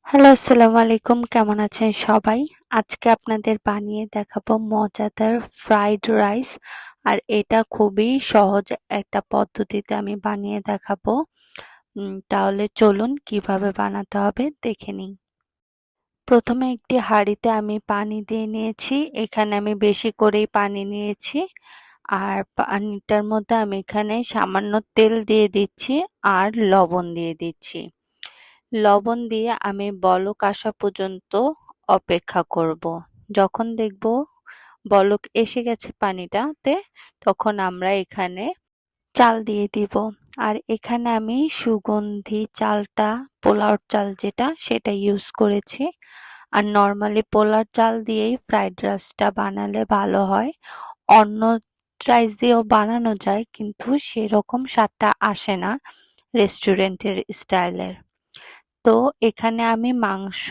Hello, আসসালামু আলাইকুম। কেমন আছেন সবাই? আজকে আপনাদের বানিয়ে দেখাবো মজাদার ফ্রাইড রাইস। আর এটা খুবই সহজ একটা পদ্ধতিতে আমি বানিয়ে দেখাবো। তাহলে চলুন কিভাবে বানাতে হবে দেখে নিই। প্রথমে একটি হাঁড়িতে আমি পানি দিয়ে নিয়েছি। এখানে আমি বেশি করেই পানি নিয়েছি। আর পানিটার মধ্যে আমি এখানে সামান্য তেল দিয়ে দিচ্ছি আর লবণ দিয়ে দিচ্ছি। লবণ দিয়ে আমি বলক আসা পর্যন্ত অপেক্ষা করব। যখন দেখব বলক এসে গেছে পানিটাতে, তখন আমরা এখানে চাল দিয়ে দিব। আর এখানে আমি সুগন্ধি চালটা, পোলাওর চাল যেটা, সেটা ইউজ করেছি। আর নর্মালি পোলার চাল দিয়েই ফ্রাইড রাইসটা বানালে ভালো হয়। অন্য রাইস দিয়েও বানানো যায়, কিন্তু সেরকম স্বাদটা আসে না রেস্টুরেন্টের স্টাইলের। তো এখানে আমি মাংস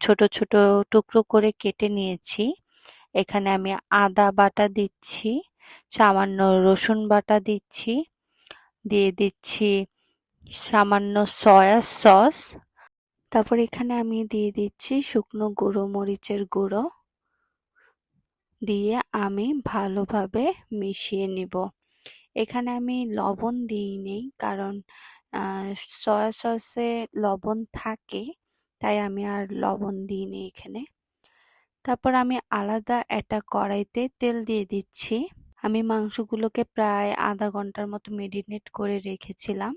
ছোট ছোট টুকরো করে কেটে নিয়েছি। এখানে আমি আদা বাটা দিচ্ছি, সামান্য রসুন বাটা দিচ্ছি, দিয়ে দিচ্ছি সামান্য সয়া সস। তারপর এখানে আমি দিয়ে দিচ্ছি শুকনো গুঁড়ো মরিচের গুঁড়ো, দিয়ে আমি ভালোভাবে মিশিয়ে নিব। এখানে আমি লবণ দিইনি, কারণ সয়া সসে লবণ থাকে, তাই আমি আর লবণ দিইনি এখানে। তারপর আমি আলাদা একটা কড়াইতে তেল দিয়ে দিচ্ছি। আমি মাংসগুলোকে প্রায় আধা ঘন্টার মতো মেরিনেট করে রেখেছিলাম।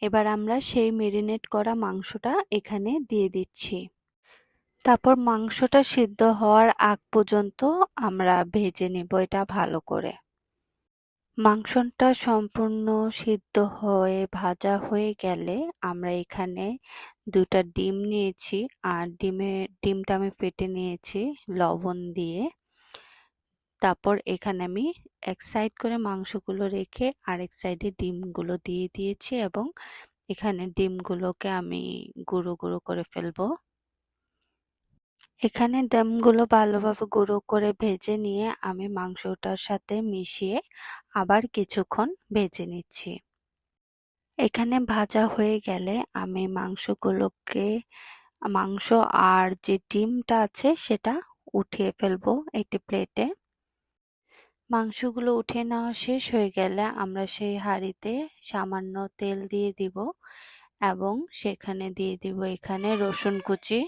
এবার আমরা সেই মেরিনেট করা মাংসটা এখানে দিয়ে দিচ্ছি। তারপর মাংসটা সিদ্ধ হওয়ার আগ পর্যন্ত আমরা ভেজে নেব এটা ভালো করে। মাংসটা সম্পূর্ণ সিদ্ধ হয়ে ভাজা হয়ে গেলে আমরা এখানে ২টা ডিম নিয়েছি। আর ডিমটা আমি ফেটে নিয়েছি লবণ দিয়ে। তারপর এখানে আমি এক সাইড করে মাংসগুলো রেখে আরেক সাইডে ডিমগুলো দিয়ে দিয়েছি, এবং এখানে ডিমগুলোকে আমি গুঁড়ো গুঁড়ো করে ফেলবো। এখানে ডিমগুলো ভালোভাবে গুঁড়ো করে ভেজে নিয়ে আমি মাংসটার সাথে মিশিয়ে আবার কিছুক্ষণ ভেজে নিচ্ছি। এখানে ভাজা হয়ে গেলে আমি মাংস আর যে ডিমটা আছে সেটা উঠিয়ে ফেলবো একটি প্লেটে। মাংসগুলো উঠিয়ে নেওয়া শেষ হয়ে গেলে আমরা সেই হাঁড়িতে সামান্য তেল দিয়ে দিব, এবং সেখানে দিয়ে দিব এখানে রসুন কুচি।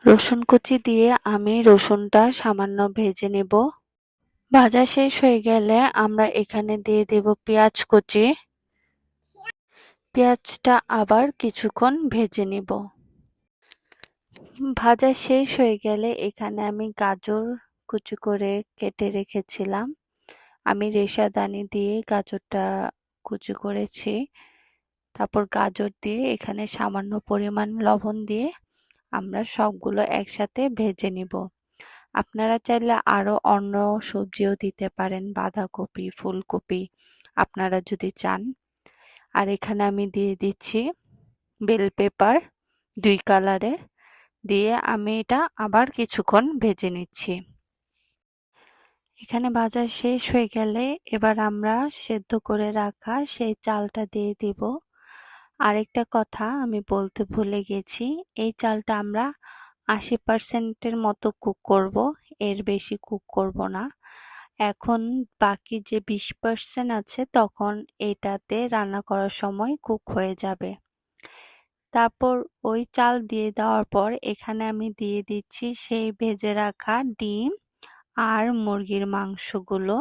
রসুন কুচি দিয়ে আমি রসুনটা সামান্য ভেজে নেব। ভাজা শেষ হয়ে গেলে আমরা এখানে দিয়ে দেব পেঁয়াজ কুচি। পেঁয়াজটা আবার কিছুক্ষণ ভেজে নিব। ভাজা শেষ হয়ে গেলে এখানে আমি গাজর কুচি করে কেটে রেখেছিলাম। আমি রেশাদানি দিয়ে গাজরটা কুচি করেছি। তারপর গাজর দিয়ে এখানে সামান্য পরিমাণ লবণ দিয়ে আমরা সবগুলো একসাথে ভেজে নিব। আপনারা চাইলে আরো অন্য সবজিও দিতে পারেন, বাঁধাকপি, ফুলকপি, আপনারা যদি চান। আর এখানে আমি দিয়ে দিচ্ছি বেল পেপার ২ কালারের, দিয়ে আমি এটা আবার কিছুক্ষণ ভেজে নিচ্ছি। এখানে ভাজা শেষ হয়ে গেলে এবার আমরা সেদ্ধ করে রাখা সেই চালটা দিয়ে দিব। আরেকটা কথা আমি বলতে ভুলে গেছি, এই চালটা আমরা ৮০% এর মতো কুক করব, এর বেশি কুক করব না। এখন বাকি যে ২০% আছে তখন এটাতে রান্না করার সময় কুক হয়ে যাবে। তারপর ওই চাল দিয়ে দেওয়ার পর এখানে আমি দিয়ে দিচ্ছি সেই ভেজে রাখা ডিম আর মুরগির মাংসগুলো।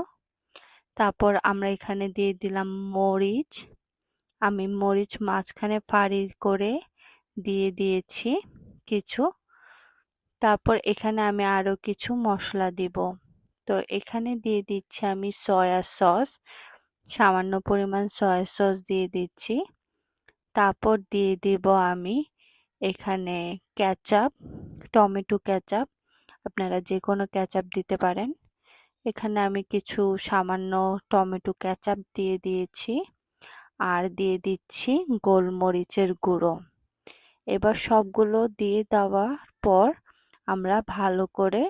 তারপর আমরা এখানে দিয়ে দিলাম মরিচ। আমি মরিচ মাঝখানে ফালি করে দিয়ে দিয়েছি কিছু। তারপর এখানে আমি আরো কিছু মশলা দিব। তো এখানে দিয়ে দিচ্ছি আমি সয়া সস, সামান্য পরিমাণ সয়া সস দিয়ে দিচ্ছি। তারপর দিয়ে দিব আমি এখানে কেচাপ, টমেটো কেচাপ, আপনারা যে কোনো কেচাপ দিতে পারেন। এখানে আমি কিছু সামান্য টমেটো কেচাপ দিয়ে দিয়েছি, আর দিয়ে দিচ্ছি গোলমরিচের গুঁড়ো। এবার সবগুলো দিয়ে দেওয়ার পর আমরা ভালো করে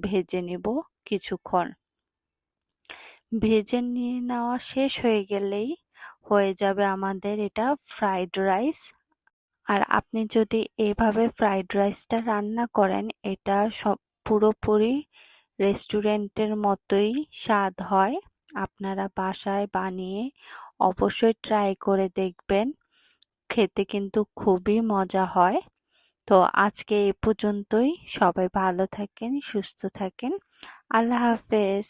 ভেজে নেব কিছুক্ষণ। ভেজে নিয়ে নেওয়া শেষ হয়ে গেলেই হয়ে যাবে আমাদের এটা ফ্রাইড রাইস। আর আপনি যদি এভাবে ফ্রাইড রাইসটা রান্না করেন এটা সব পুরোপুরি রেস্টুরেন্টের মতোই স্বাদ হয়। আপনারা বাসায় বানিয়ে অবশ্যই ট্রাই করে দেখবেন, খেতে কিন্তু খুবই মজা হয়। তো আজকে এই পর্যন্তই, সবাই ভালো থাকেন, সুস্থ থাকেন। আল্লাহ হাফেজ।